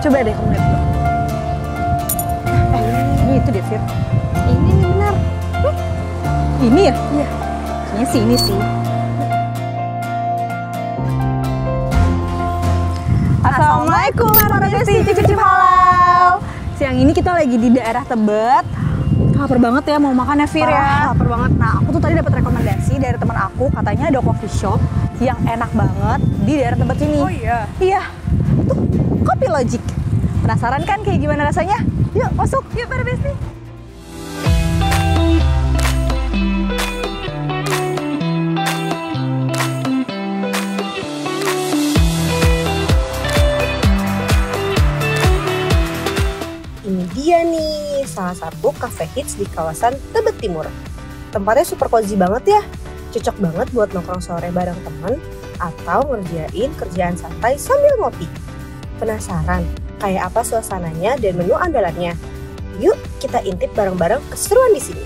Coba deh kamu lihat dulu. Ini itu deh, Fit. Ini nih benar. Ini ya? Iya. Kayaknya sih ini sih. Assalamualaikum para besti, cicip halal. Siang ini kita lagi di daerah Tebet. Lapar banget ya mau makan ya, Fir ya. Lapar banget. Nah, aku tuh tadi dapat rekomendasi dari teman aku, katanya ada coffee shop yang enak banget di daerah Tebet sini. Oh iya. Iya. Tuh, Kopi Logic. Penasaran kan kayak gimana rasanya? Yuk, masuk. Yuk para besti. Ini dia nih, salah satu cafe hits di kawasan Tebet Timur. Tempatnya super cozy banget ya, cocok banget buat nongkrong sore bareng temen atau ngerjain kerjaan santai sambil ngopi. Penasaran kayak apa suasananya dan menu andalannya? Yuk kita intip bareng-bareng keseruan di sini.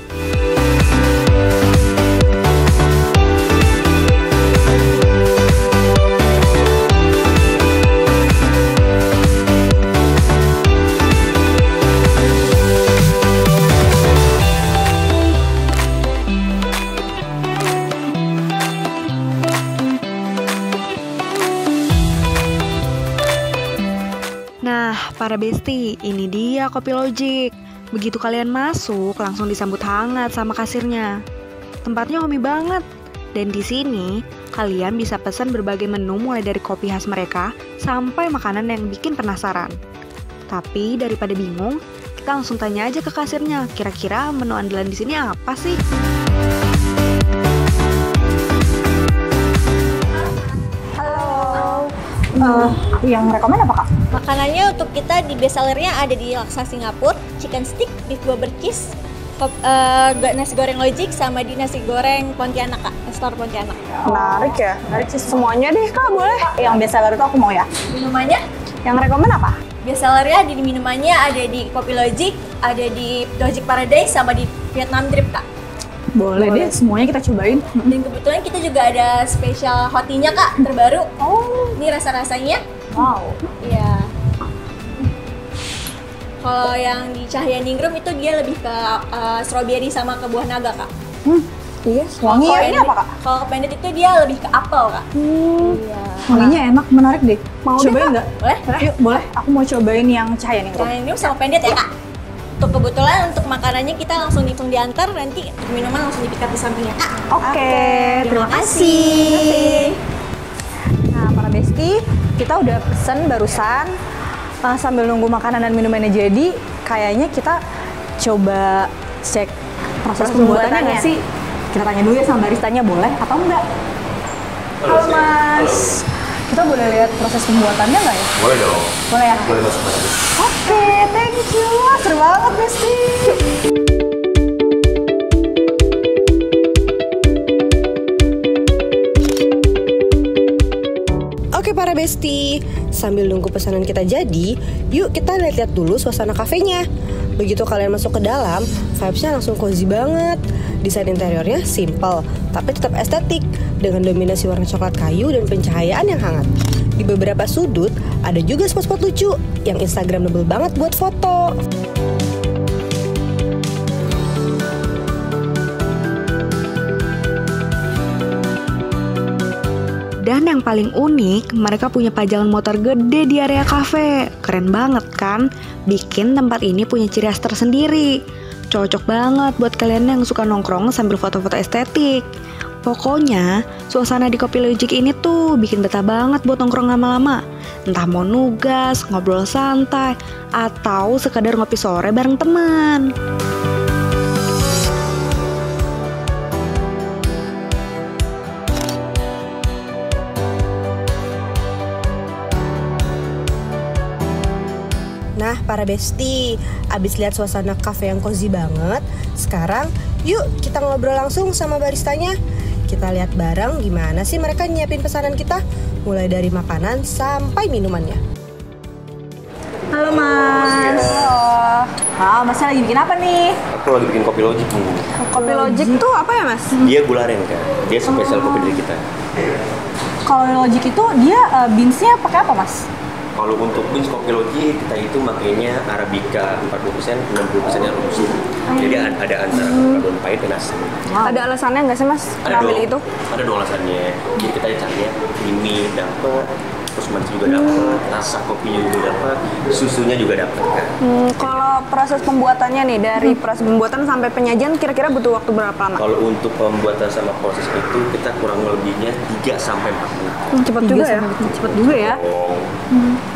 Nah, para besti, ini dia Kopi Logic. Begitu kalian masuk, langsung disambut hangat sama kasirnya. Tempatnya homey banget. Dan di sini, kalian bisa pesan berbagai menu mulai dari kopi khas mereka sampai makanan yang bikin penasaran. Tapi daripada bingung, kita langsung tanya aja ke kasirnya, kira-kira menu andalan di sini apa sih? Yang rekomen apa, Kak? Makanannya untuk kita di bestsellernya ada di laksa Singapura, chicken stick, beef bober cheese, nasi goreng Logic, sama di nasi goreng Pontianak, Kak, restoran Pontianak. Menarik ya, menarik sih semuanya deh, Kak, boleh. Yang bestseller itu aku mau ya. Minumannya, Yang rekomen apa? bestsellernya di minumannya ada di Kopi Logic, ada di Logic Paradise, sama di Vietnam Drip, Kak. Boleh deh, semuanya kita cobain. Dan kebetulan kita juga ada spesial hot tea-nya, Kak, terbaru. Oh, ini rasa-rasanya. Wow. Iya. Kalau yang di Cahaya Ningrum itu dia lebih ke strawberry sama ke buah naga, Kak. Iya, wangi ya. Ini apa, Kak? Kalau Pendit itu dia lebih ke apel, Kak. Iya. Wanginya enak, menarik deh. Mau cobain nggak? Boleh? Yuk, boleh. Aku mau cobain yang cahaya nih. Cahaya Ningrum sama Pendit ya, Kak. Untuk kebetulan untuk makanannya kita langsung diantar, nanti minuman langsung dipikat di sampingnya, Kak. Oke, terima Terima kasih. kasih. Nah, para besti, kita udah pesen barusan. Sambil nunggu makanan dan minumannya jadi, kayaknya kita coba cek proses pembuatannya nggak sih? Kita tanya dulu ya sama baristanya, boleh atau enggak? Halo Mas, kita boleh lihat proses pembuatannya nggak ya? Boleh dong. Boleh ya? Boleh masuk. Oke, thank you. Wah, seru banget Besti. Oke para besti, sambil nunggu pesanan kita jadi, yuk kita lihat-lihat dulu suasana kafenya. Begitu kalian masuk ke dalam, vibes-nya langsung cozy banget. Desain interiornya simple, tapi tetap estetik dengan dominasi warna coklat kayu dan pencahayaan yang hangat. Di beberapa sudut, ada juga spot-spot lucu yang instagramable banget buat foto. Dan yang paling unik, mereka punya pajangan motor gede di area kafe. Keren banget kan? Bikin tempat ini punya ciri khas tersendiri. Cocok banget buat kalian yang suka nongkrong sambil foto-foto estetik. Pokoknya, suasana di Kopi Logic ini tuh bikin betah banget buat nongkrong lama-lama. Entah mau nugas, ngobrol santai, atau sekadar ngopi sore bareng teman. Nah, para besti, abis lihat suasana cafe yang cozy banget, sekarang yuk kita ngobrol langsung sama baristanya. Kita lihat bareng gimana sih mereka nyiapin pesanan kita, mulai dari makanan sampai minumannya. Halo Mas. Halo. Masnya lagi bikin apa nih? Aku lagi bikin kopi Logic nih. Kopi Logic tuh apa ya Mas? Dia gula aren kan. Dia spesial kopi dari kita. Kalau Logic itu dia beansnya pakai apa Mas? Kalau untuk beans kopi loji kita itu makanya Arabica 40%, 60% yang robusta. Jadi ada antara perpaduan pahit dan asam. Ada alasannya nggak sih Mas? Ada Ambil dong, itu? ada dong alasannya. Jadi kita carinya ini dapat, terus manis juga dapat, rasa kopinya juga dapat, susunya juga dapat kan. Kalau proses pembuatannya nih, dari proses pembuatan sampai penyajian kira-kira butuh waktu berapa lama? Kalau untuk pembuatan sama proses itu kita kurang lebihnya 3 sampai 4 menit. Cepet juga ya? Cepet juga ya. Oh.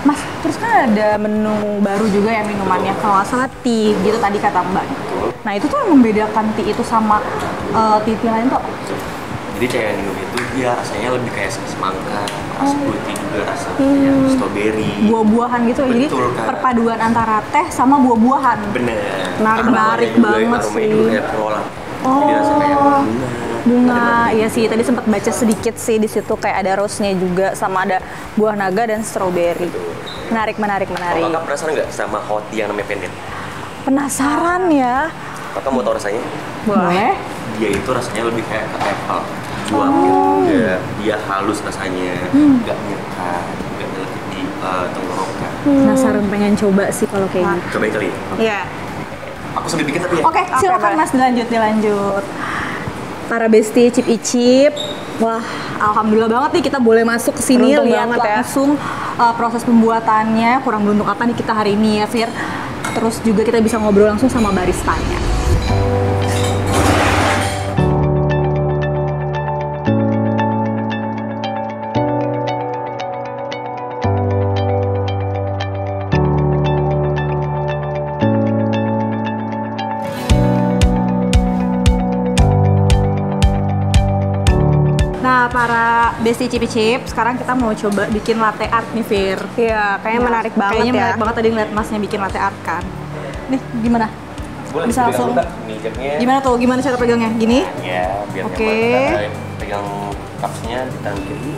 Mas, terus kan ada menu baru juga ya minumannya, kalau nggak salah tea gitu tadi kata Mbak. Nah itu tuh yang membedakan tea itu sama tea lain tuh. Jadi cairan minum itu dia rasanya lebih kayak semangka, rasa putih juga rasa kayak strawberry. Buah-buahan gitu ya, jadi Betul, Kak. perpaduan antara teh sama buah-buahan. Bener. Menarik banget aromanya sih. juga kayak perolah. Jadi rasanya kayak Bunga, iya sih. Tadi sempat baca sedikit sih di situ kayak ada rose-nya juga sama ada buah naga dan strawberry. Menarik. Kalau kakak penasaran nggak sama hot tea yang namanya pendek? Penasaran ya? Kakak mau tahu rasanya? Boleh. Dia itu rasanya lebih kayak ke apple. Juga dia halus rasanya, nggak nyekat, nggak nyelekit di tenggorokan. Penasaran pengen coba sih kalau kayak gitu. Cobain kali ya? Iya. Aku sambil bikin tapi ya. Oke, silakan boleh. Mas dilanjut. Para bestie Icip Icip. Wah, alhamdulillah banget nih kita boleh masuk ke sini Beruntung lihat banget ya. langsung proses pembuatannya. Kurang beruntung apa nih kita hari ini ya, Fir. Terus juga kita bisa ngobrol langsung sama baristanya. Nah, para bestie Icip-Icip, sekarang kita mau coba bikin latte art nih, Fir. Iya, kayaknya menarik banget Kayaknya ya. menarik banget tadi ngeliat masnya bikin latte art kan. Nih, gimana? Boleh Bisa dipegang langsung. dulu, Kak, mijaknya. Gimana tuh? Gimana cara pegangnya? Gini? Ya, biar Oke. nyaman. Kita pegang cupsnya di tangan kiri.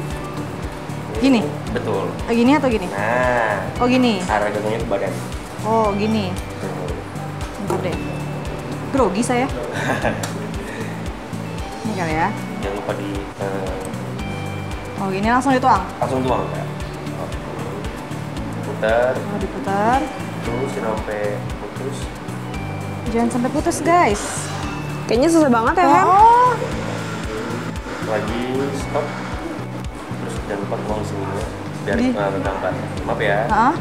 Gini? Betul. Gini atau gini? Nah, Oh, gini. arah gantungnya ke badan. Oh, gini. Tuh. Bentar deh. Grogi saya. Ini kali ya. Jangan lupa di Oh, gini langsung dituang. langsung tuang, Kak. Oke. Putar, Oh, diputar. terus sampai putus. Jangan sampai putus, guys. Kayaknya susah banget ya, Hem? Oh. Lagi stop. Terus jangan lupa tuang sininya biar Di- gambar. Maaf ya. Heeh.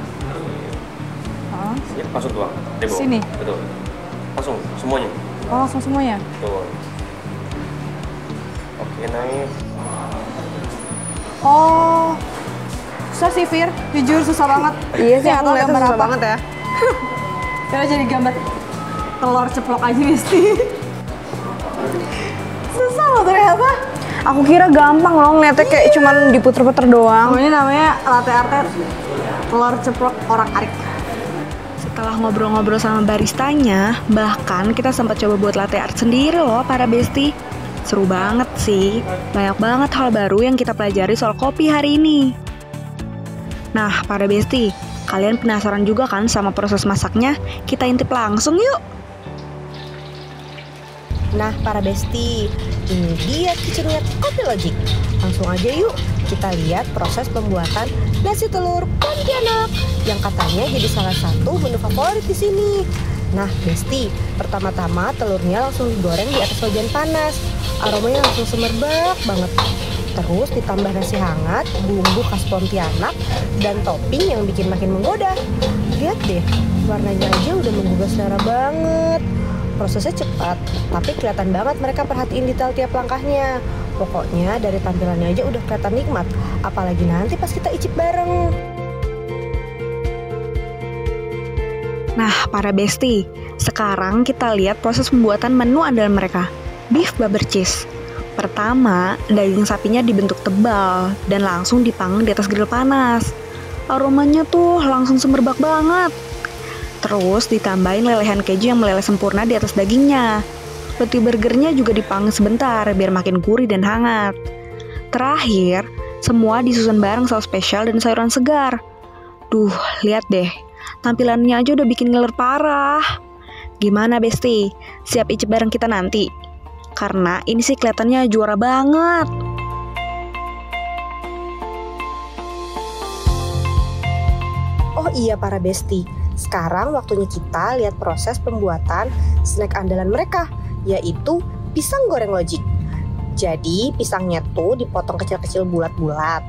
Heeh. Ya, langsung tuang. Dari bawah. Sini? Betul. Langsung semuanya. Oh, langsung semuanya. Betul. Oke, naik. Oh. Susah sih, Fir. Jujur susah banget. Iya sih, Nggak aku tahu lihat gambar susah apa. banget ya. Karena jadi gambar telur ceplok aja mesti. Susah loh ternyata. Aku kira gampang loh, ngeliatnya kayak cuman diputer-puter doang. Oh, ini namanya latte art telur ceplok orang arik. Setelah ngobrol-ngobrol sama baristanya, bahkan kita sempat coba buat latte art sendiri loh para bestie. Seru banget sih, banyak banget hal baru yang kita pelajari soal kopi hari ini. Nah, para bestie, kalian penasaran juga kan sama proses masaknya? Kita intip langsung yuk! Nah, para bestie, ini dia kitchennya Kopi Logic. Langsung aja yuk, kita lihat proses pembuatan nasi telur Pontianak yang katanya jadi salah satu menu favorit di sini. Nah, bestie, pertama-tama telurnya langsung digoreng di atas wajan panas. Aromanya langsung semerbak banget. Terus ditambah nasi hangat, bumbu khas Pontianak, dan topping yang bikin makin menggoda. Lihat deh, warnanya aja udah menggugah selera banget. Prosesnya cepat, tapi kelihatan banget mereka perhatiin detail tiap langkahnya. Pokoknya dari tampilannya aja udah kelihatan nikmat, apalagi nanti pas kita icip bareng. Nah, para bestie, sekarang kita lihat proses pembuatan menu andalan mereka, beef Babber cheese. Pertama, daging sapinya dibentuk tebal dan langsung dipanggang di atas grill panas. Aromanya tuh langsung semerbak banget. Terus ditambahin lelehan keju yang meleleh sempurna di atas dagingnya. Roti burgernya juga dipanggang sebentar biar makin gurih dan hangat. Terakhir, semua disusun bareng saus spesial dan sayuran segar. Duh, lihat deh. Tampilannya aja udah bikin ngiler parah. Gimana bestie? Siap icip bareng kita nanti? Karena ini sih kelihatannya juara banget. iya para besti, sekarang waktunya kita lihat proses pembuatan snack andalan mereka, yaitu pisang goreng Logic. Jadi pisangnya tuh dipotong kecil-kecil bulat-bulat,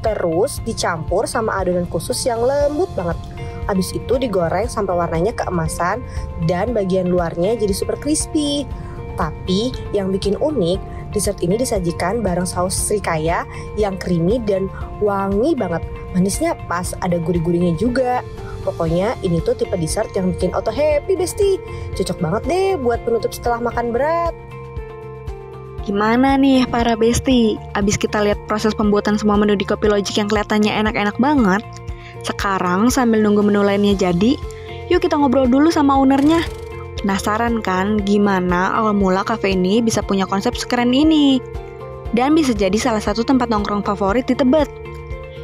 terus dicampur sama adonan khusus yang lembut banget. Habis itu digoreng sampai warnanya keemasan dan bagian luarnya jadi super crispy. Tapi yang bikin unik, dessert ini disajikan bareng saus srikaya yang creamy dan wangi banget. Manisnya pas, ada gurih-gurihnya juga. Pokoknya ini tuh tipe dessert yang bikin auto happy besti. Cocok banget deh buat penutup setelah makan berat. Gimana nih para besti? Abis kita lihat proses pembuatan semua menu di Kopi Logic yang kelihatannya enak-enak banget, sekarang sambil nunggu menu lainnya jadi, yuk kita ngobrol dulu sama ownernya. Penasaran kan gimana awal mula kafe ini bisa punya konsep sekeren ini? Dan bisa jadi salah satu tempat nongkrong favorit di Tebet.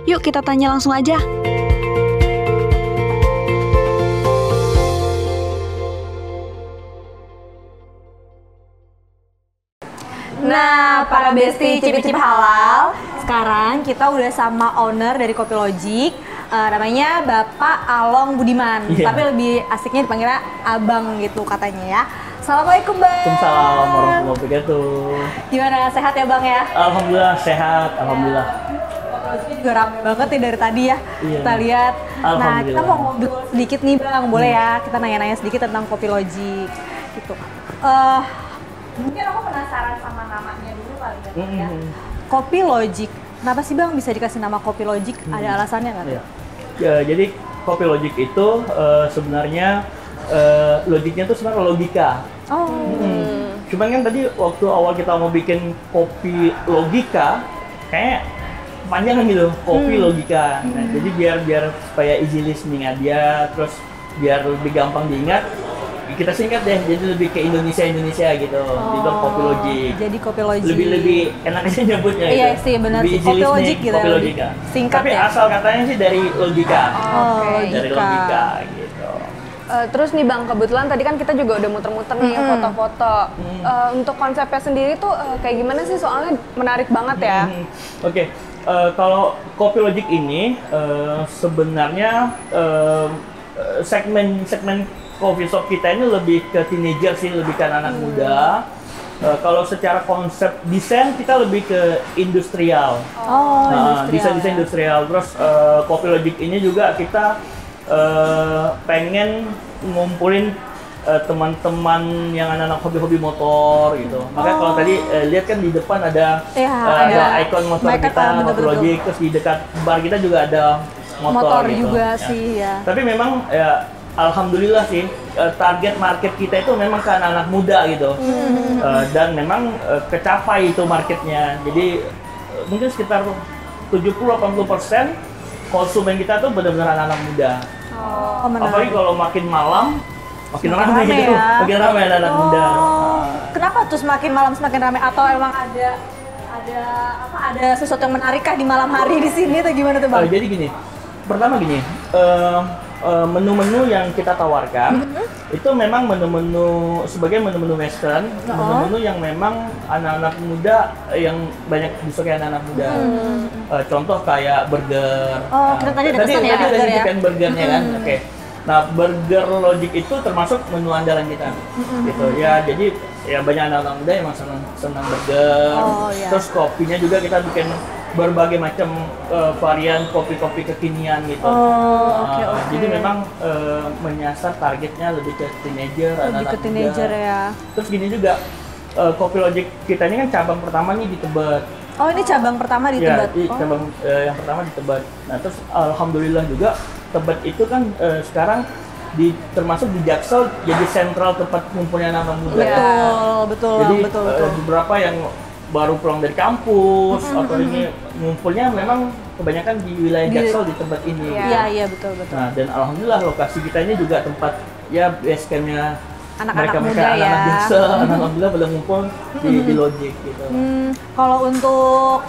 Yuk kita tanya langsung aja. Nah, para besti cip-cip halal, sekarang kita udah sama owner dari Kopi Logic, namanya Bapak Along Budiman, tapi lebih asiknya dipanggilnya Abang gitu katanya ya. Assalamualaikum Bang. Waalaikumsalam warahmatullahi wabarakatuh. Gimana, sehat ya Bang ya? Alhamdulillah sehat, alhamdulillah. Kopi Logic juga rame banget nih dari tadi ya, kita lihat. Nah, kita mau ngobrol sedikit nih Bang, boleh ya? Kita nanya-nanya sedikit tentang Kopi Logic gitu. Mungkin aku penasaran sama namanya dulu kali ya. Kopi Logic. Kenapa sih Bang bisa dikasih nama Kopi Logic? Ada alasannya nggak? Ya, jadi Kopi Logic itu sebenarnya logiknya tuh sebenarnya logika. Cuman kan tadi waktu awal kita mau bikin kopi logika, kayak panjang gitu, kopi logika. Nah, jadi biar supaya easy listening aja, terus biar lebih gampang diingat, kita singkat deh, jadi lebih ke Indonesia gitu. Dibilang Kopi Logic. Jadi Kopi Logic. Lebih enak aja nyebutnya. Iya gitu. sih benar. Lebih Kopi Logic gitu. Kopi Logika. Singkat tapi ya. Asal katanya sih dari logika. Dari logika gitu. Terus nih Bang, kebetulan tadi kan kita juga udah muter-muter nih foto-foto. Untuk konsepnya sendiri tuh kayak gimana sih? Soalnya menarik banget ya. Oke. Kalau Kopi Logic ini sebenarnya segmen coffee shop kita ini lebih ke teenager sih, lebih ke anak muda. Kalau secara konsep desain kita lebih ke industrial. Desain industrial. Terus Kopi Logic ini juga kita pengen ngumpulin teman-teman yang anak-anak hobi-hobi motor gitu. Makanya kalau tadi lihat kan di depan ada ikon motor kita, Kopi Logic. Terus di dekat bar kita juga ada motor gitu. juga sih ya. Tapi memang ya alhamdulillah sih target market kita itu memang ke anak-anak muda gitu. Dan memang kecapai itu marketnya. Jadi mungkin sekitar 70-80% konsumen kita tuh benar-benar anak-anak muda. Apalagi kalau makin malam makin ramai gitu. Ya. Makin ramai anak-anak muda. Kenapa tuh semakin malam semakin ramai, atau emang ada sesuatu yang menarik kah di malam hari di sini atau gimana tuh Bang? Jadi gini. Pertama gini, menu-menu yang kita tawarkan itu memang menu-menu sebagai menu-menu western, menu-menu yang memang anak-anak muda yang banyak disukai anak-anak muda. Contoh kayak burger. Tadi ada burgernya kan. Oke. Nah, Burger Logic itu termasuk menu andalan kita. Gitu ya. Jadi ya banyak anak-anak muda yang senang burger. Terus kopinya juga kita bikin berbagai macam varian kopi-kopi kekinian gitu. Jadi memang menyasar targetnya lebih ke teenager, anak-anak muda. Ya. Terus gini juga, Kopi Logic kita ini kan cabang pertama nih di Tebet. Oh, ini cabang pertama di Tebet? Ya, cabang yang pertama di Tebet. Nah, terus alhamdulillah juga Tebet itu kan sekarang termasuk di Jaksel jadi sentral tempat kumpulnya anak muda. Betul. Jadi beberapa yang baru pulang dari kampus atau ini ngumpulnya memang kebanyakan di wilayah Jaksel di tempat ini. Iya, betul. Nah, dan alhamdulillah lokasi kita ini juga tempat ya base camp-nya anak-anak muda anak-anak Jaksel, alhamdulillah pada ngumpul di Logic gitu. Kalau untuk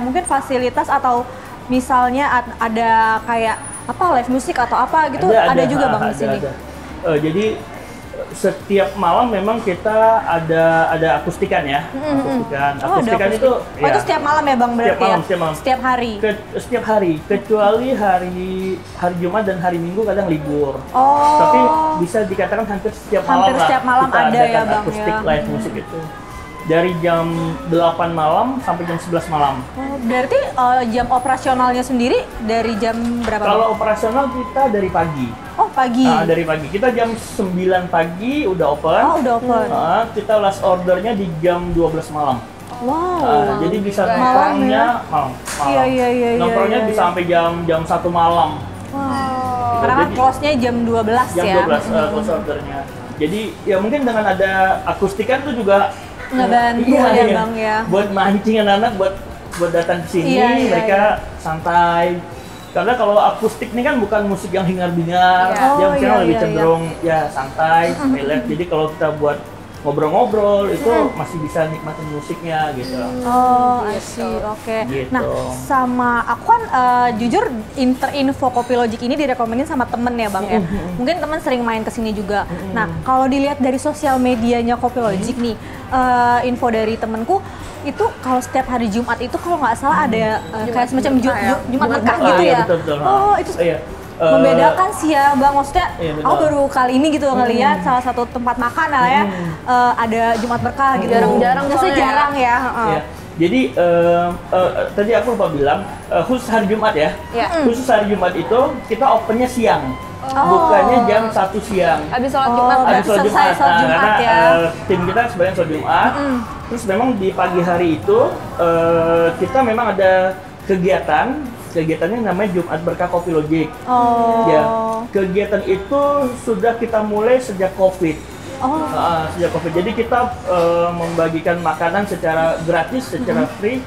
mungkin fasilitas atau misalnya ada kayak live musik atau apa gitu, ada juga Bang di sini. Jadi setiap malam memang kita ada akustikan ya. Akustikan itu itu setiap malam ya Bang berarti setiap malam, ya? setiap malam. Setiap hari? Setiap hari, kecuali hari Jumat dan hari Minggu kadang libur. Oh. Tapi bisa dikatakan hampir setiap malam Hampir setiap malam kita ada ya, adakan Bang, akustik ya. live musik itu. Dari jam 8 malam sampai jam 11 malam. Oh, berarti jam operasionalnya sendiri dari jam berapa? Kalau operasional kita dari pagi. Oh, pagi. Dari pagi. Kita jam 9 pagi udah open. Oh, udah open. Kita last ordernya di jam 12 malam. Wow. Jadi bisa Malam nongkrongnya ya? malam. Iya. Nongkrongnya bisa sampai jam 1 malam. Wow. Karena kan Jadi- close-nya jam 12 Jam ya? 12 close ordernya. Jadi ya mungkin dengan ada akustikan tuh juga Ngebantu iya, ya iya. Bang ya? Buat mancing anak-anak buat datang ke sini, Iya, mereka santai. Karena kalau akustik ini kan bukan musik yang hingar-bingar, Iya. dia Oh, misalnya iya, lebih iya, cenderung ya santai, relax. Jadi kalau kita buat ngobrol-ngobrol itu masih bisa nikmatin musiknya gitu. Oh, I see. Oke. Gitu. Nah, sama aku kan jujur info Kopi Logic ini direkomenin sama temen ya Bang ya. Mungkin temen sering main ke sini juga. Nah, kalau dilihat dari sosial medianya Kopi Logic nih, info dari temenku itu kalau setiap hari Jumat itu kalau nggak salah ada kayak semacam Jumat berkah gitu ya. Betul. Oh, itu Iya. membedakan sih ya Bang, maksudnya Iya, betul. aku baru kali ini gitu ngeliat salah satu tempat makan lah ya ada Jumat berkah gitu. Jarang-jarang Biasanya soalnya. jarang ya. Ya. Jadi tadi aku lupa bilang khusus hari Jumat ya. Iya. Khusus hari Jumat itu kita opennya siang. Bukannya jam 1 siang. Habis sholat Jumat Oh, kan? Habis sholat selesai Jumat. sholat Jumat Karena ya. tim kita sebenarnya sholat Jumat. Terus memang di pagi hari itu kita memang ada kegiatannya namanya Jumat Berkah Kopi Logic. Oh. Ya, kegiatan itu sudah kita mulai sejak COVID. Oh. Sejak COVID. Jadi kita membagikan makanan secara gratis, secara free.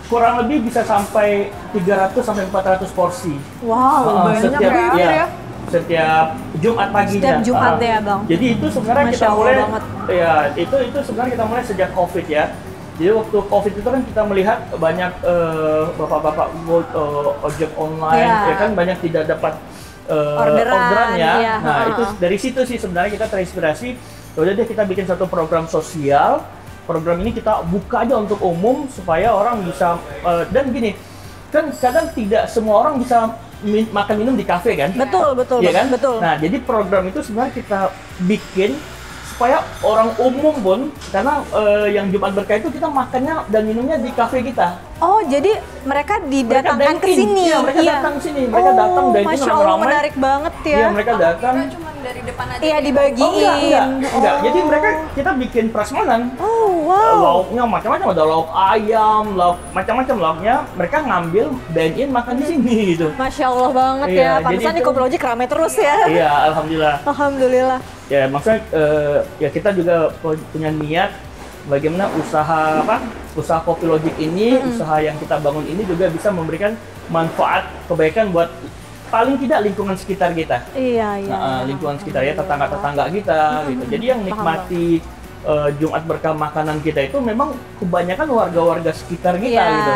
Kurang lebih bisa sampai 300 sampai 400 porsi. Wow, banyak setiap, ya. setiap Jumat paginya. Setiap Jumat ya, Bang. Jadi itu sebenarnya Masya kita Allah mulai banget. ya itu sebenarnya kita mulai sejak COVID ya. Jadi waktu COVID itu kan kita melihat banyak bapak-bapak ojek online Iya. ya kan banyak tidak dapat Orderan, ya. iya. Nah, itu dari situ sih sebenarnya kita terinspirasi. Ya udah deh kita bikin satu program sosial. Program ini kita buka aja untuk umum supaya orang bisa dan gini, kan kadang tidak semua orang bisa makan minum di kafe kan? Betul, Iya kan? betul. Nah, jadi program itu sebenarnya kita bikin supaya orang umum pun, karena yang Jumat Berkah itu kita makannya dan minumnya di kafe kita. Oh, jadi mereka didatangkan ke dine-in. sini. Iya, mereka datang ke sini. Mereka datang dine-in Masya Allah, ramai-ramai. menarik banget ya. Iya, mereka datang. Cuma dari depan aja. Iya, dibagiin. Oh, enggak. Jadi mereka kita bikin prasmanan. Oh, wow. Lauknya macam-macam, ada lauk ayam, lauk macam-macam lauknya. Mereka ngambil dine-in makan di sini gitu. Masya Allah banget Iya, ya. jadi Pantesan di itu- Kopi Logic ramai terus ya. Iya, alhamdulillah. Alhamdulillah. Ya, maksudnya ya kita juga punya niat bagaimana usaha Kopi Logic ini, usaha yang kita bangun ini juga bisa memberikan manfaat kebaikan buat paling tidak lingkungan sekitar kita. Iya, iya. Lingkungan sekitar ya, tetangga-tetangga kita gitu. Jadi yang nikmati Jumat Berkah makanan kita itu memang kebanyakan warga-warga sekitar kita Iya. gitu.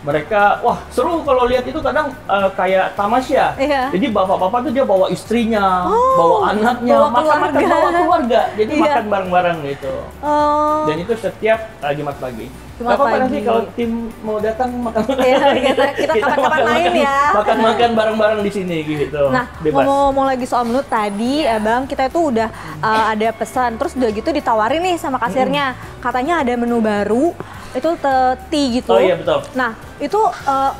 Mereka, wah seru kalau lihat itu kadang kayak tamasya. Iya. Jadi bapak-bapak tuh dia bawa istrinya, bawa anaknya, bawa makan-makan keluarga. bawa keluarga. Jadi Iya. makan bareng-bareng gitu. Oh. Dan itu setiap Jumat pagi. Jumat Gak apa-apa pagi. nanti kalau tim mau datang makan-makan. Iya, kita kapan-kapan main ya. Makan-makan bareng-bareng di sini gitu. Nah, Bebas. ngomong-ngomong lagi soal menu tadi, Bang, kita itu udah ada pesan, terus udah gitu ditawarin nih sama kasirnya, katanya ada menu baru, itu tea gitu. Oh iya, betul. Nah, itu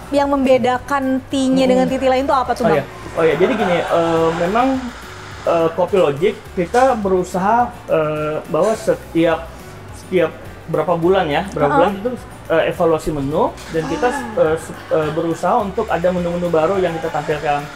yang membedakan tea-nya dengan tea lain itu apa tuh, Bang? Oh ya, jadi gini, memang Kopi Logic kita berusaha bahwa setiap berapa bulan ya, bulan itu evaluasi menu dan kita berusaha untuk ada menu-menu baru yang kita tampilkan.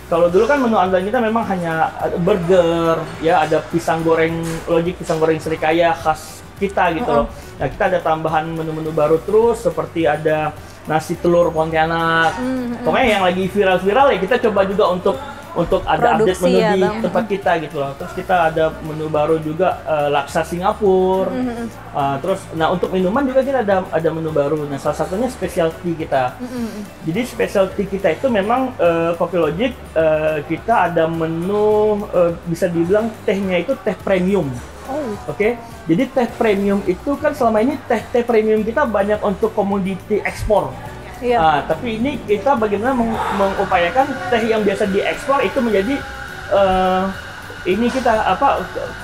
Kalau dulu kan menu andalan kita memang hanya burger, ya ada pisang goreng Logic, pisang goreng serikaya khas kita gitu loh. Nah, kita ada tambahan menu-menu baru terus seperti ada nasi telur Pontianak. Pokoknya yang lagi viral-viral ya kita coba juga untuk untuk ada update Produksi menu ya, di Bang. tempat kita gitu loh. Terus kita ada menu baru juga laksa Singapura. Terus nah untuk minuman juga kita ada menu baru. Nah salah satunya specialty kita. Jadi specialty kita itu memang Kopi Logic kita ada menu bisa dibilang tehnya itu teh premium. Oke. Jadi teh premium itu kan selama ini teh premium kita banyak untuk komoditi ekspor. Iya. Tapi ini kita bagaimana mengupayakan teh yang biasa diekspor itu menjadi ini kita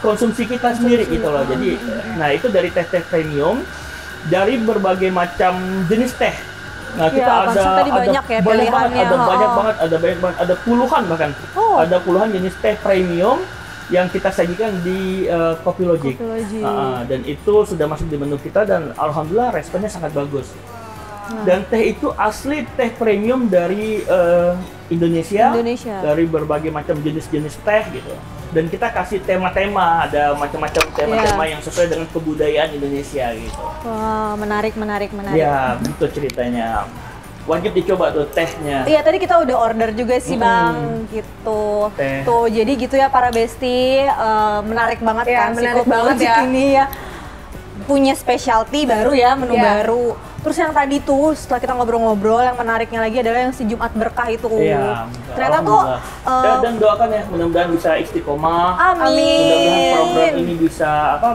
konsumsi kita sendiri gitu loh. Jadi nah itu dari teh premium dari berbagai macam jenis teh. Nah kita Iya, ada konsep tadi banyak ya banyak banget, pilihannya. ada banyak banget, ada puluhan bahkan. Ada puluhan jenis teh premium yang kita sajikan di Kopi Logic. Dan itu sudah masuk di menu kita dan alhamdulillah responnya sangat bagus. Dan teh itu asli teh premium dari Indonesia, dari berbagai macam jenis-jenis teh gitu. Dan kita kasih tema-tema, ada macam-macam tema-tema yang sesuai dengan kebudayaan Indonesia gitu. Wah, menarik. Ya, begitu ceritanya. Wajib dicoba tuh tehnya. Iya, tadi kita udah order juga sih Bang, gitu. Teh. Tuh, jadi gitu ya para besti, menarik banget Iya, kan menarik Kopi banget Logic ya. ini ya. Punya specialty baru ya, menu Iya. baru. Terus yang tadi tuh setelah kita ngobrol-ngobrol, yang menariknya lagi adalah yang si Jumat Berkah itu. Iya. Ternyata tuh dan doakan ya mudah-mudahan bisa istiqomah. Amin. Mudah-mudahan program ini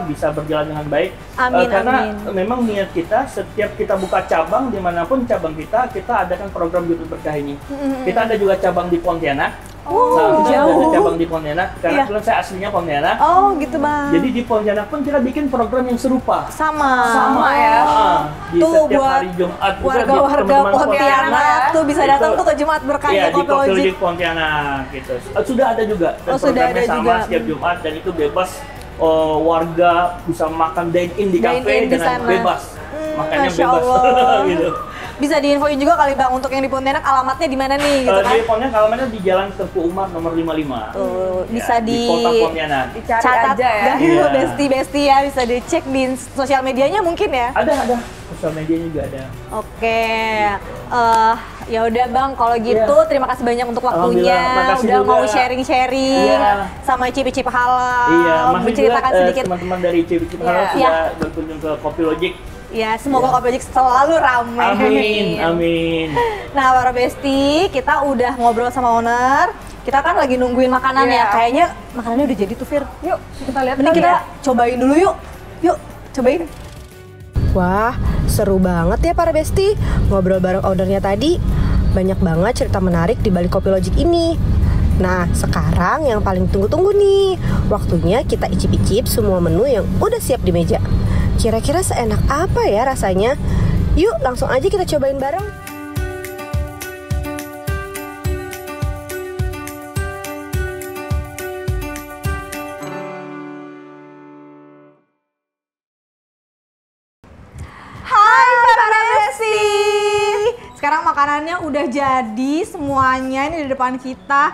bisa berjalan dengan baik. Amin, Karena amin. memang niat kita setiap kita buka cabang dimanapun cabang kita adakan program YouTube Berkah ini. Kita ada juga cabang di Pontianak. Kita jauh. ada cabang di Pontianak karena Iya. kebetulan saya aslinya Pontianak. Oh, gitu Bang. Jadi di Pontianak pun kita bikin program yang serupa. sama ya. Di Tuh, setiap buat hari Jumat juga warga-warga teman-teman Pontianak tuh bisa Itu- datang tuh ke Jumat Berkah Iya, di Kopi Kopi Logic. Logic Pontianak gitu. Sudah ada juga. Dan Oh, sudah programnya ada sama juga. setiap Jumat dan itu bebas warga bisa makan dine in di Dine kafe in di dengan sana. bebas. Makannya Masya bebas Allah. gitu. Bisa diinfoin juga kali Bang untuk yang di Pontianak alamatnya di mana nih gitu kan. Di Pontianak alamatnya di Jalan Tengku Umar nomor 55. Tuh, Ya, bisa di Kota Pontianak. Dicari catat aja ya. Iya. besti ya, bisa dicek di sosial medianya mungkin ya. Ada. Sosial media juga ada. Oke, ya udah Bang, kalau gitu terima kasih banyak untuk waktunya, Alhamdulillah, makasih udah juga. mau sharing-sharing Iya. sama cip-cip halal, Iya, masih juga menceritakan sedikit. teman-teman dari Cip-Cip Halal Iya. sudah berkunjung ke Kopi Logic. Ya, semoga Kopi Logic selalu ramai. Amin. Nah, para besti, kita udah ngobrol sama owner. Kita kan lagi nungguin makanan Iya. ya. Kayaknya makanannya udah jadi tuh, Fir. Yuk, kita lihat Mending kali kita ya. cobain dulu yuk. Yuk, cobain. Wah, seru banget ya para besti. Ngobrol bareng ownernya tadi. Banyak banget cerita menarik di balik Kopi Logic ini. Nah, sekarang yang paling tunggu-tunggu nih. Waktunya kita icip-icip semua menu yang udah siap di meja. Kira-kira seenak apa ya rasanya? Yuk, langsung aja kita cobain bareng. Hai para besti. Sekarang makanannya udah jadi semuanya ini di depan kita.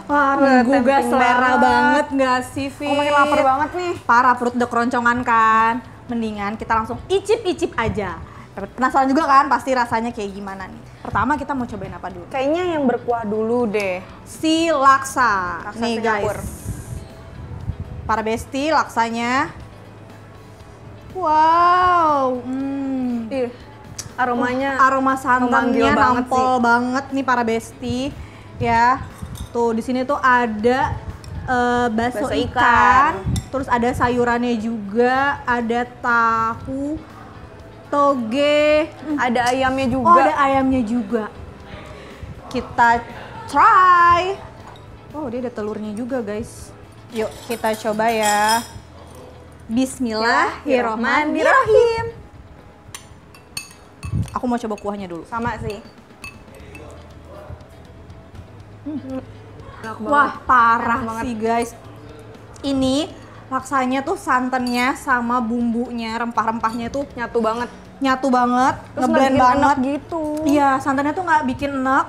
Wah, menggugah tempting selera banget. banget nggak sih, Fir? Oh, makin lapar banget nih. Parah, perut udah keroncongan kan. Mendingan kita langsung icip-icip aja. Penasaran juga kan pasti rasanya kayak gimana nih. Pertama kita mau cobain apa dulu? Kayaknya yang berkuah dulu deh. Si laksa. Laksa Nih Singapura. guys. Para besti laksanya. Wow. Ih, aromanya Aroma memanggil santannya banget nampol banget nih para besti. Ya. Tuh di sini tuh ada bakso Bakso ikan, ikan. terus ada sayurannya juga, ada tahu, toge, ada ayamnya juga. oh ada ayamnya juga. Kita try. Oh dia ada telurnya juga guys. Yuk kita coba ya. Bismillahirrohmanirrohim. Aku mau coba kuahnya dulu. Sama sih. Enak banget. Wah parah Enak banget. sih guys. Ini laksanya tuh santannya sama bumbunya, rempah-rempahnya tuh Nyatu banget. nyatu banget, Terus ngeblend nggak bikin banget. enak gitu. Iya, santannya tuh nggak bikin enak.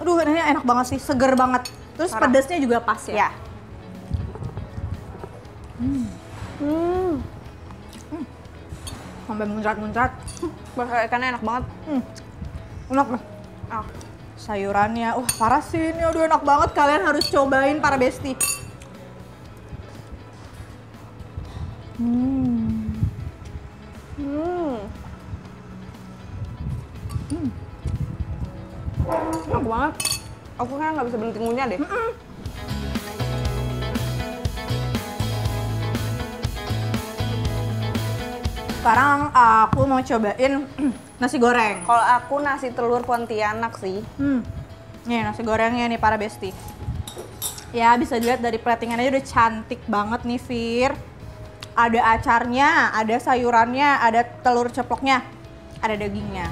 Aduh, ini enak banget sih, seger banget. Terus Parah. pedasnya juga pas ya. Ya. Sampai muncrat-muncrat. Bakso ikannya enak banget. Enak deh. Ah. sayurannya. Wah, parah sih ini, aduh enak banget. Kalian harus cobain para besti. Enak banget. Aku kan nggak bisa berhenti ngunyah deh. Sekarang aku mau cobain nasi goreng. Kalau aku nasi telur Pontianak sih. Nih nasi gorengnya nih para besti. Ya bisa dilihat dari platingan aja udah cantik banget nih Fir. Ada acarnya, ada sayurannya, ada telur ceploknya, ada dagingnya.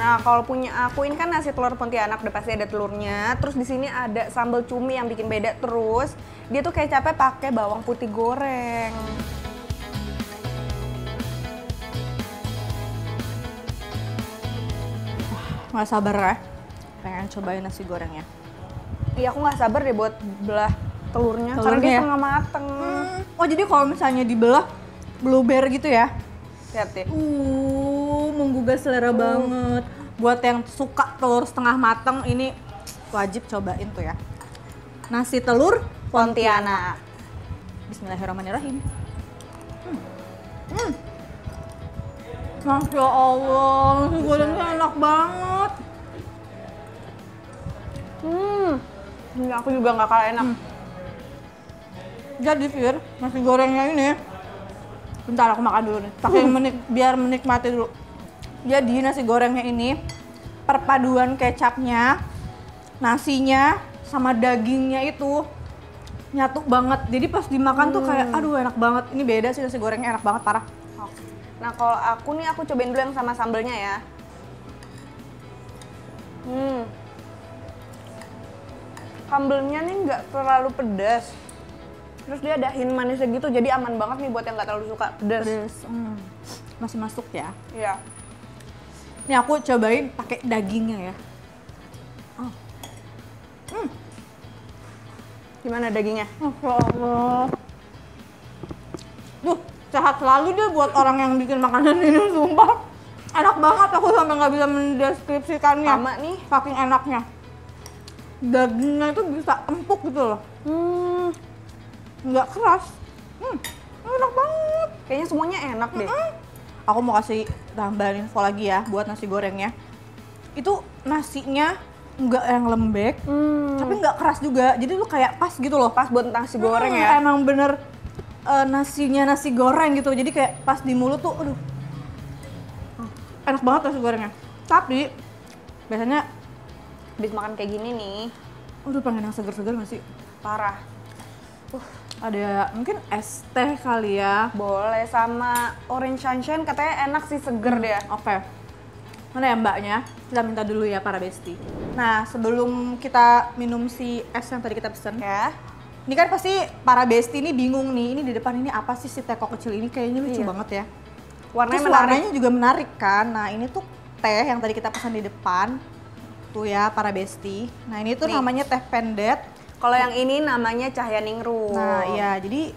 Nah, kalau punya aku ini kan nasi telur Pontianak udah pasti ada telurnya. Terus di sini ada sambal cumi yang bikin beda, terus dia tuh kecapnya pakai bawang putih goreng. Nggak sabar ya, pengen cobain nasi gorengnya. Iya, aku nggak sabar deh buat belah telurnya, karena Telurnya dia ya? setengah mateng. Oh jadi kalau misalnya dibelah blueberry gitu ya? Lihat deh. Menggugah selera banget. Buat yang suka telur setengah mateng ini wajib cobain tuh ya. Nasi telur Pontianak. Bismillahirrahmanirrahim. Masya Allah, nasi gorengnya enak banget. Ini aku juga nggak kalah enak. Jadi Fir, nasi gorengnya ini, bentar aku makan dulu nih, biar menikmati dulu. Jadi nasi gorengnya ini, perpaduan kecapnya, nasinya, sama dagingnya itu nyatu banget. Jadi pas dimakan tuh kayak, aduh enak banget. Ini beda sih nasi gorengnya, enak banget parah. Nah, kalau aku nih, aku cobain dulu yang sama sambelnya ya. Sambelnya nih nggak terlalu pedas. Terus dia ada hint manisnya gitu, jadi aman banget nih buat yang nggak terlalu suka pedas. Masih masuk ya. Iya. Ini aku cobain pakai dagingnya ya. Gimana dagingnya? Masya Allah. Duh, sehat selalu deh buat orang yang bikin makanan ini, sumpah. Enak banget, aku sampai nggak bisa mendeskripsikannya. Sama nih. Saking enaknya. Dagingnya itu bisa empuk gitu loh. Nggak keras. Enak banget. Kayaknya semuanya enak deh. Aku mau kasih tambahan info lagi ya buat nasi gorengnya. Itu nasinya nggak yang lembek, tapi nggak keras juga. Jadi lu kayak pas gitu loh. Pas buat nasi goreng ya. Emang bener nasinya nasi goreng gitu. Jadi kayak pas di mulut tuh, aduh, enak banget nasi gorengnya. Tapi biasanya Habis makan kayak gini nih, aduh pengen yang seger-seger nggak sih? parah. Ada mungkin es teh kali ya. Boleh sama orange sunshine, katanya enak sih, seger deh. Oke. Mana ya mbaknya? Kita minta dulu ya para besti. Nah sebelum kita minum si es yang tadi kita pesen Ya. ini kan pasti para besti ini bingung nih, ini di depan ini apa sih si teko kecil ini, kayaknya lucu banget ya. Warnanya Terus menarik. warnanya juga menarik kan. Nah ini tuh teh yang tadi kita pesan di depan. Tuh ya para besti. Nah ini tuh Nih. namanya teh pendet. Kalau yang ini namanya Cahaya Ningrum. Nah iya jadi,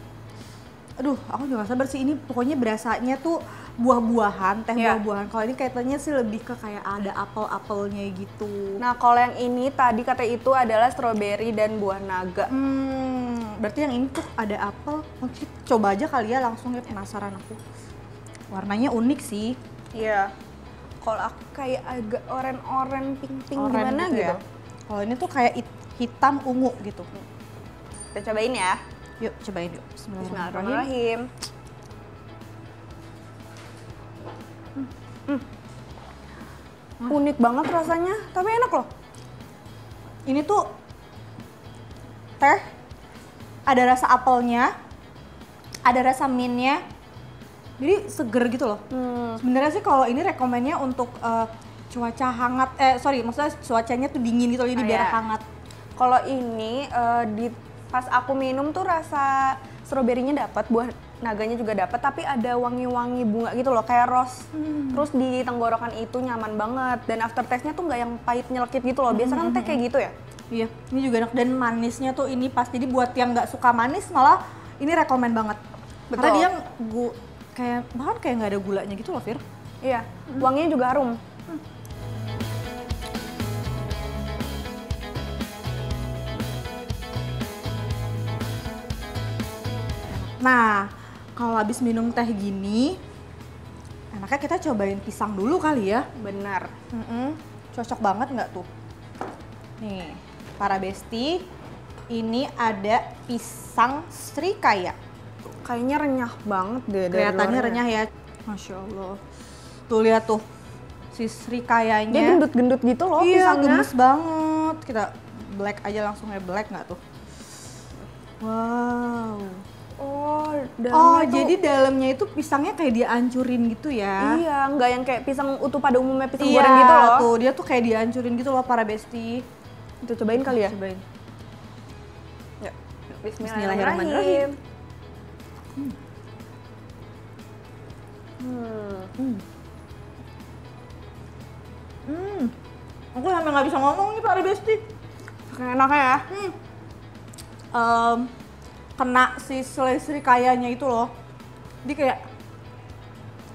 aduh aku juga gak sabar sih, ini pokoknya berasanya tuh buah-buahan, teh Iya. buah-buahan. Kalau ini kayaknya sih lebih ke kayak ada apel-apelnya gitu. Nah, kalau yang ini tadi kata itu adalah stroberi dan buah naga. Berarti yang ini tuh ada apel. Mungkin coba aja kali ya langsung ya, penasaran aku. Warnanya unik sih. Iya. Kalau aku kayak agak oren-oren, pink-pink Oranye gimana gitu. ya. Kalau ini tuh kayak hitam ungu gitu. Kita cobain ya. Yuk cobain yuk. Bismillahirrahmanirrahim. Unik banget rasanya, tapi enak loh. Ini tuh teh, ada rasa apelnya, ada rasa mintnya, jadi seger gitu loh. Sebenarnya sih kalau ini rekomennya untuk cuaca hangat, maksudnya cuacanya tuh dingin gitu, jadi biar Iya. hangat. Kalau ini pas aku minum tuh rasa stroberinya dapat, buah naganya juga dapat, tapi ada wangi-wangi bunga gitu loh, kayak rose. Terus di tenggorokan itu nyaman banget, dan aftertaste-nya tuh nggak yang pahit nyelekit gitu loh. Biasa kan teh kayak gitu ya. Iya, ini juga enak dan manisnya tuh ini pas. Jadi buat yang nggak suka manis malah ini rekomen banget. Karena Betul. dia kayak bahkan kayak nggak ada gulanya gitu loh, Fir. Iya, wanginya juga harum. Nah, kalau habis minum teh gini, enaknya kita cobain pisang dulu kali ya. Benar. Cocok banget nggak tuh? Nih, para besti, ini ada pisang Srikaya. Kayaknya renyah banget deh. dari Kelihatannya luarnya. renyah ya. Masya Allah. Tuh lihat tuh, si Srikayanya. Dia gendut-gendut gitu loh Iya, pisangnya. gemes banget. Kita black aja langsung ya, black nggak tuh? Wow. Oh, Oh, dalamnya tuh- jadi dalamnya itu pisangnya kayak dihancurin gitu ya? Iya, nggak yang kayak pisang utuh pada umumnya pisang Iya, goreng gitu loh. tuh dia tuh kayak dihancurin gitu loh para besti. Itu cobain kali ya. Cobain. Ya. Bismillahirrahmanirrahim. Aku sampai nggak bisa ngomong nih para besti. Saking enaknya ya. Kena si selai Srikayanya itu loh. Dia kayak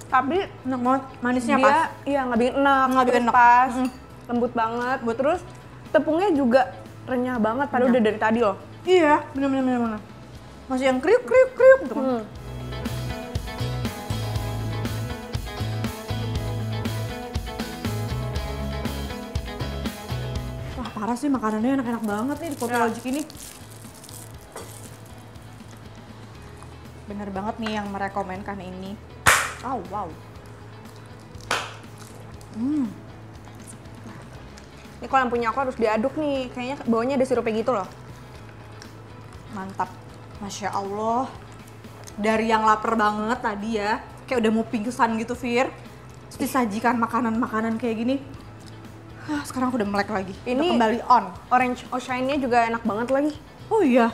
Tapi enak banget, manisnya dia pas. iya nggak bikin enak, Nggak bikin terus enak. pas, lembut banget. Terus tepungnya juga renyah banget, padahal udah dari tadi loh. Iya, bener. Masih yang kriuk gitu kan. Wah parah sih makanannya enak-enak banget nih di Kopi Logic ini. Bener banget nih yang merekomenkan ini. Oh wow. Ini kalau yang punya aku harus diaduk nih, kayaknya bawahnya ada sirupnya gitu loh. Mantap. Masya Allah. Dari yang lapar banget tadi ya, kayak udah mau pingsan gitu Fir. Terus disajikan makanan-makanan kayak gini. Sekarang aku udah melek lagi. Udah Ini- kembali on. Orange Oshine-nya juga enak banget lagi. Oh iya.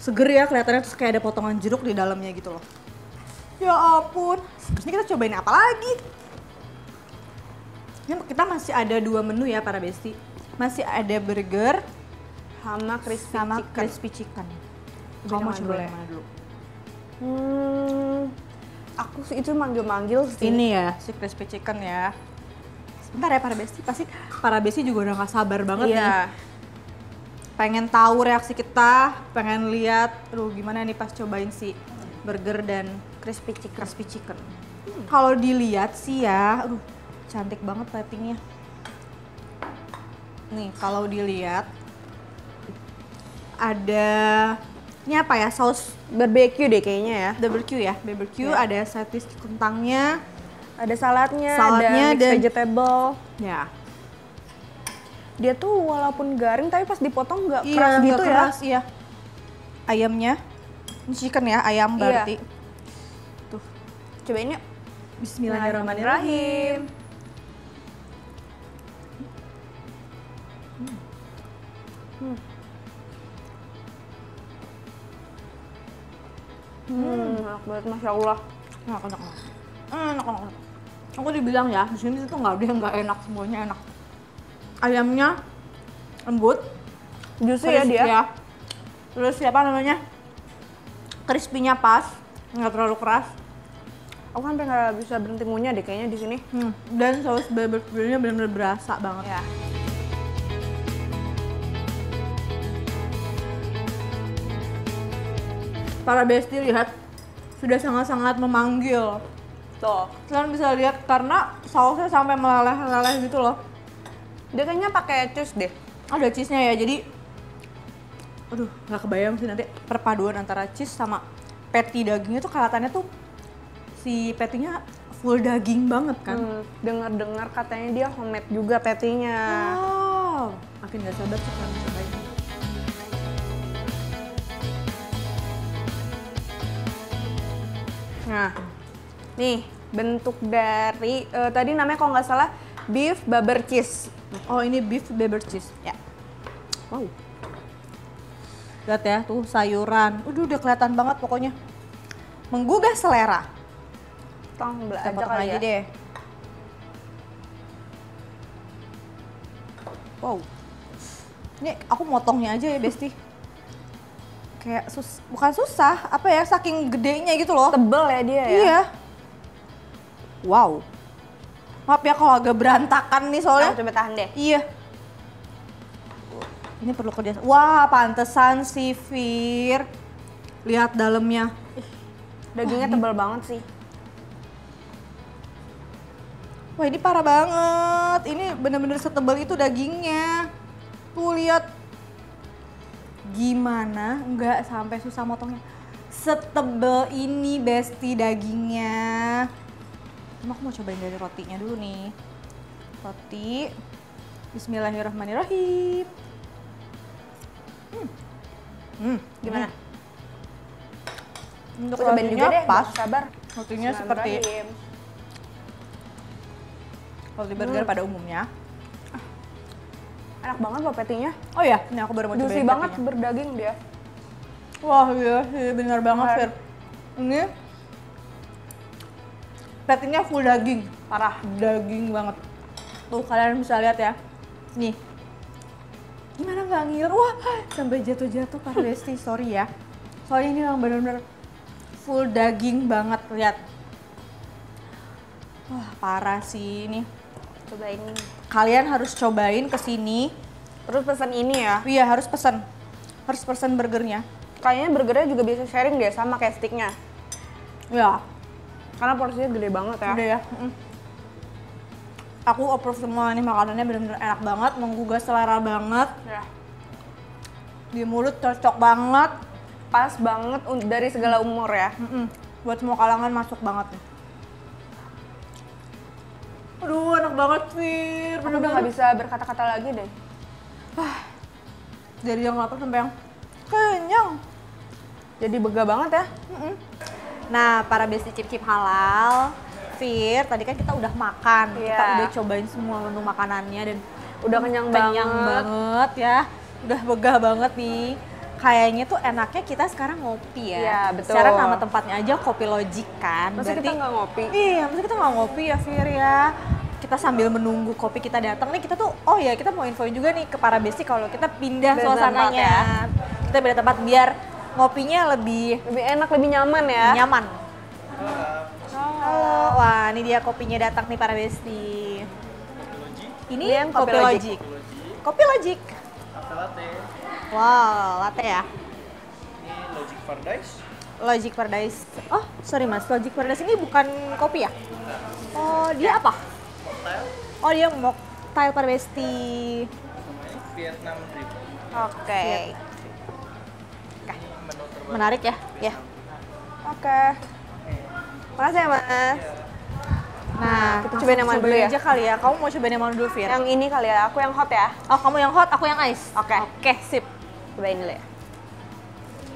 Seger ya kelihatannya, terus kayak ada potongan jeruk di dalamnya gitu loh. Ya ampun. Terus ini kita cobain apa lagi? Ini kita masih ada 2 menu ya para besti. Masih ada burger Sama crispy sama chicken. crispy chicken. Udah Kamu mau jangan coba dulu yang ya. mana dulu? Aku sih itu manggil-manggil sih. Ini ya, si crispy chicken ya. Sebentar ya para besti, pasti para besti juga udah gak sabar banget nih. Iya. Pengen tahu reaksi kita, pengen lihat, aduh gimana nih pas cobain si burger dan crispy chicken. Kalau dilihat sih ya, aduh cantik banget platingnya. Nih kalau dilihat ada ini apa ya, saus Barbecue deh kayaknya ya. barbecue, ada side dish kentangnya, Ada saladnya, Saladnya ada mixed dan- vegetable. ya. Dia tuh walaupun garing tapi pas dipotong nggak Iya, keras nggak gitu ya. keras, iya. Ayamnya, ini chicken ya, ayam Iya. berarti. Tuh, Cobain yuk. Bismillahirrahmanirrahim. Enak banget, Masya Allah. Enak. Aku dibilang ya, di sini tuh nggak ada yang nggak enak, semuanya enak. Ayamnya lembut, Juicy ya crisp dia. Terus siapa namanya? Crispy-nya pas, nggak terlalu keras. Aku sampai nggak bisa berhenti ngunyah deh kayaknya di sini. Dan saus barbecue-nya benar-benar berasa banget. Ya. Para besti lihat, sudah sangat-sangat memanggil. Tuh. Kalian bisa lihat karena sausnya sampai meleleh-leleh gitu loh. Dia kayaknya pakai cheese deh. Ada cheese-nya ya, jadi aduh nggak kebayang sih nanti perpaduan antara cheese sama patty dagingnya tuh kelihatannya tuh si patty-nya full daging banget kan. Dengar-dengar katanya dia homemade juga patty-nya. Wow, makin gak sabar sih kan cobain. Nah, nih bentuk dari tadi namanya kalau nggak salah beef Barber cheese. Oh ini beef Barber cheese ya. Wow. Lihat ya tuh sayuran, udah kelihatan banget pokoknya. Menggugah selera. Tong belah Kita aja potong kali aja ya. deh. Wow. Ini aku motongnya aja ya Besti. kayak bukan susah, apa ya, saking gedenya gitu loh. Tebel ya dia ya. Iya. Wow. Maaf ya kalau agak berantakan nih soalnya. Coba tahan deh. Iya. Ini perlu kerja. Wah, pantesan si Fir. Lihat dalamnya. Dagingnya tebel banget sih. Wah, ini parah banget. Ini bener-bener setebal itu dagingnya. Tuh lihat. Gimana nggak sampai susah motongnya. Setebal ini Besti dagingnya. Cuma aku mau cobain dari rotinya dulu nih. Roti. Bismillahirrahmanirrahim. Gimana? Untuk Aku cobain juga deh, pas. gak sabar. Rotinya seperti roti burger pada umumnya. Enak banget loh patty-nya. Oh ya, ini aku baru mau cobain Juicy banget, patty-nya. berdaging dia. Wah iya sih, benar banget Fir. Ini patty-nya full daging, parah daging banget. Tuh kalian bisa lihat ya, nih. Gimana nggak ngiler? Wah sampai jatuh-jatuh para Besti, sorry ya. Soalnya ini yang benar-benar full daging banget, lihat. Wah parah sih ini. Cobain ini. Kalian harus cobain kesini. Terus pesan ini ya. Iya harus pesen burgernya. Kayaknya burgernya juga bisa sharing deh sama kayak sticknya. Ya, Karena porsinya gede banget ya. udah ya. Aku approve semua nih, makanannya bener-bener enak banget, menggugah selera banget. Ya. Di mulut cocok banget. Pas banget dari segala umur ya. Buat semua kalangan masuk banget nih. Aduh enak banget Fir, Aku udah nggak bisa berkata-kata lagi deh. Dari yang lapar sampai yang kenyang. Jadi bega banget ya. Nah, para Besti Cip-Cip halal, Fir, tadi kan kita udah makan, Iya. kita udah cobain semua menu makanannya dan Udah kenyang banget ya, udah begah banget nih. Kayaknya tuh enaknya kita sekarang ngopi ya. Iya, betul. Secara nama tempatnya aja Kopi Logic kan. Masa kita nggak ngopi? Iya, masa kita nggak ngopi ya Fir ya. Kita sambil menunggu kopi kita datang nih, kita tuh, oh ya kita mau infoin juga nih ke para Besti kalau kita pindah Beda suasananya. tempat ya. Kita beda tempat biar ngopinya lebih Lebih enak, lebih nyaman ya. nyaman. Halo, wah ini dia kopinya datang nih para Besti. Ini Dia yang Kopi Kopi Logic. Logic. Kopi Logic. Wow, latte ya. Ini Logic Paradise. Logic Paradise. Oh, sorry Mas, Logic Paradise ini bukan kopi ya? Oh, dia apa? Oh, dia mocktail para Besti. Vietnam Drip. Oke. Menarik ya? Ya. Oke. Makasih ya Mas. Nah, Kita cobain yang mana dulu ya? aja kali ya. Kamu mau cobain yang mana dulu, Fir? Yang ini kali ya, aku yang hot ya. Oh, kamu yang hot, aku yang ice. Oke. Oke, sip. Cobain dulu ya.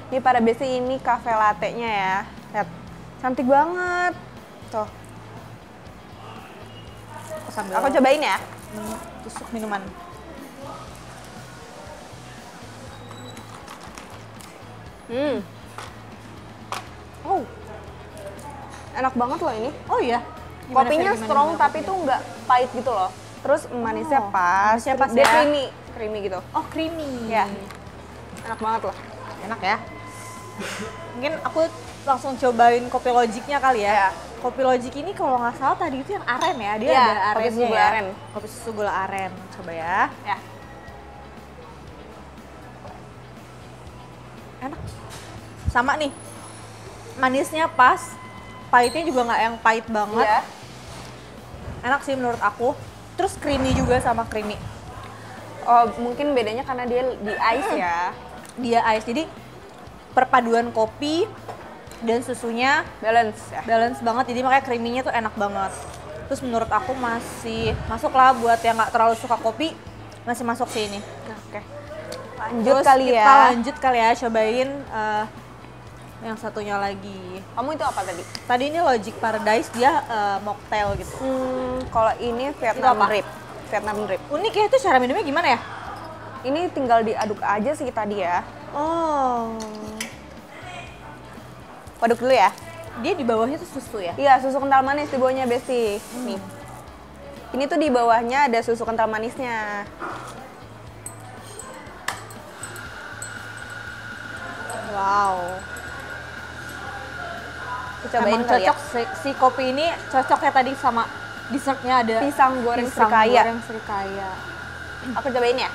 Ini para Besti, ini cafe latte-nya ya. Lihat. Cantik banget. Tuh. Aku cobain ya. Tusuk minuman. Oh, Enak banget loh ini. oh iya. Gimana, Kopinya Fir? Gimana, strong gimana tapi kopinya? tuh nggak pahit gitu loh. Terus manisnya pas. manisnya pas Dia ya. creamy gitu. Oh, creamy. Ya. Enak banget loh. Enak ya. Mungkin aku langsung cobain Kopi Logicnya kali ya. Ya. Kopi Logic ini kalau nggak salah tadi itu yang aren ya. Dia Iya, ada kopi arennya susu gula ya. aren. Kopi susu gula aren. Coba ya. Ya. Enak. Sama nih. Manisnya pas. Pahitnya juga nggak yang pahit banget. Iya. Enak sih menurut aku. Terus creamy juga sama creamy. Oh, mungkin bedanya karena dia di ice ya. Dia ice. Jadi perpaduan kopi dan susunya Balance ya. balance banget. Jadi makanya creamy-nya tuh enak banget. Terus menurut aku masih masuk lah buat yang nggak terlalu suka kopi. Masih masuk sih ini. Oke. Lanjut Terus kali ya. kita lanjut kali ya, cobain yang satunya lagi. Kamu itu apa tadi? Tadi ini Logic Paradise, dia mocktail gitu. Kalau ini Itu Vietnam apa? drip. Vietnam drip. Unik ya, itu cara minumnya gimana ya? Ini tinggal diaduk aja sih tadi ya. Oh, Aduk dulu ya. dia di bawahnya tuh susu ya? Iya, susu kental manis di bawahnya Besti. Nih. Ini tuh di bawahnya ada susu kental manisnya. Wow. Cobain Emang kali ya. cocok si kopi ini cocok ya tadi sama dessertnya ada Pisang goreng pisang serikaya. goreng serikaya. Aku cobain ya.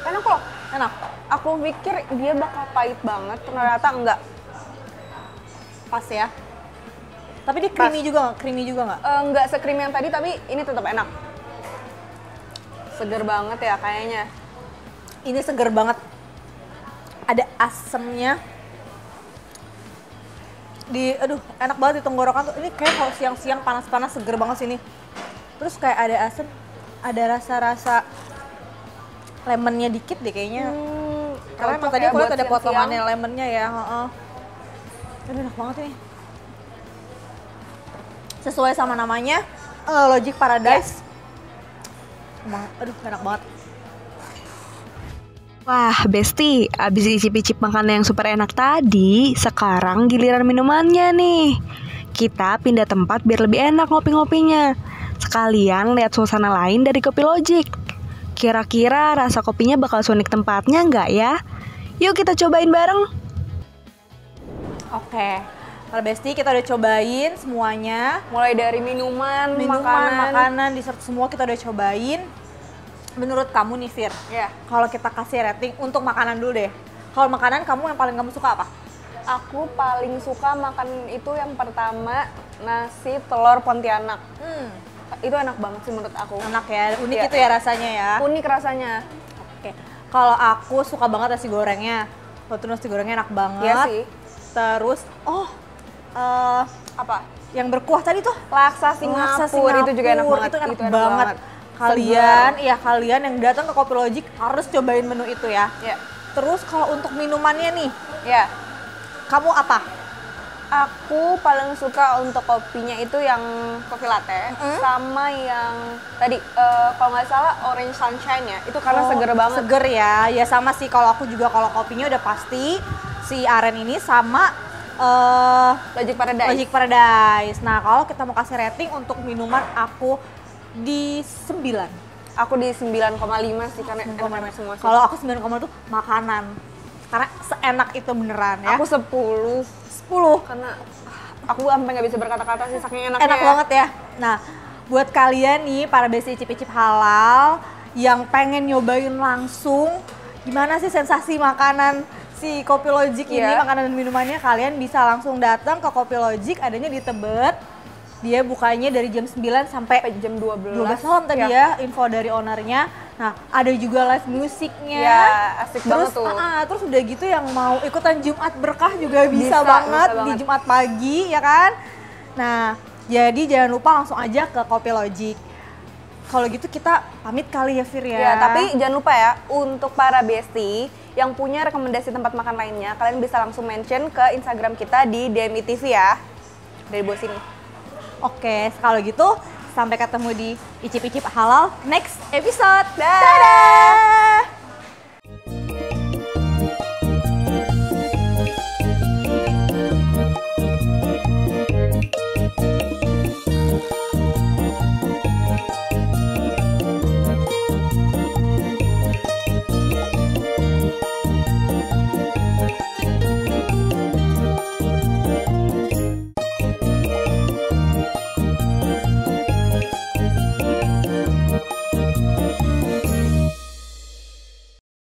Enak loh. Enak. Aku pikir dia bakal pahit banget, ternyata enggak. Pas ya. Tapi dia creamy juga nggak? Creamy juga nggak? Enggak se-creamy yang tadi, tapi ini tetap enak. Seger banget ya kayaknya. Ini seger banget. Ada asemnya. Aduh, enak banget di tenggorokan tuh. Ini kayak kalau siang-siang panas-panas seger banget sini. Terus kayak ada asam, ada rasa-rasa lemonnya dikit deh kayaknya. Karena emang tadi aku lihat ada potongannya lemonnya ya. Aduh, enak banget ini. Sesuai sama namanya, Logic Paradise. Emang, aduh enak banget. Wah, Besti, abis icip-icip makanan yang super enak tadi, sekarang giliran minumannya nih. Kita pindah tempat biar lebih enak ngopi-ngopinya. Sekalian lihat suasana lain dari Kopi Logic. Kira-kira rasa kopinya bakal unik tempatnya nggak ya? Yuk kita cobain bareng. Oke, kalau Besti kita udah cobain semuanya. Mulai dari minuman, Makanan, dessert semua kita udah cobain. Menurut kamu nih Fir, Ya. kalau kita kasih rating untuk makanan dulu deh. Kalau makanan kamu yang paling kamu suka apa? Aku paling suka makan itu yang pertama nasi telur Pontianak. Itu enak banget sih menurut aku. Enak ya, unik Iya. itu ya rasanya ya. Unik rasanya. Oke, kalau aku suka banget nasi gorengnya. Waktu nasi gorengnya enak banget. Iya sih. Terus, Apa? yang berkuah tadi tuh. Laksa Laksa Singapura itu juga enak banget. Itu enak Itu banget. Kalian yang datang ke Kopi Logic harus cobain menu itu ya. Ya. Terus kalau untuk minumannya nih, Ya. kamu apa? Aku paling suka untuk kopinya itu yang kopi latte sama yang tadi kalau nggak salah orange sunshine ya. Itu karena seger banget. Seger ya, ya sama sih kalau aku juga kalau kopinya udah pasti si aren ini sama Logic Paradise. Logic Paradise. Nah kalau kita mau kasih rating untuk minuman aku di 9. Aku di 9,5 sih karena enak semua sih. Kalau aku 9, tuh makanan. Karena seenak itu beneran ya. Aku 10 karena aku sampai nggak bisa berkata-kata sih saking enaknya. Enak banget ya. Nah, buat kalian nih para besti icip-icip halal yang pengen nyobain langsung gimana sih sensasi makanan si Kopi Logic ini, makanan dan minumannya, kalian bisa langsung datang ke Kopi Logic, adanya di Tebet. Dia bukanya dari jam 9 sampai jam 12 malam tadi ya, info dari ownernya. Nah, ada juga live musiknya. Ya, asik banget tuh. Terus udah gitu yang mau ikutan Jumat Berkah juga bisa banget di Jumat pagi, ya kan? Nah, jadi jangan lupa langsung aja ke Kopi Logic. Kalau gitu kita pamit kali ya, Fir ya. Ya, tapi jangan lupa ya, untuk para besti yang punya rekomendasi tempat makan lainnya, kalian bisa langsung mention ke Instagram kita di DMI TV ya. Dari bawah sini. Oke, kalau gitu sampai ketemu di Icip-Icip Halal next episode. Dadah!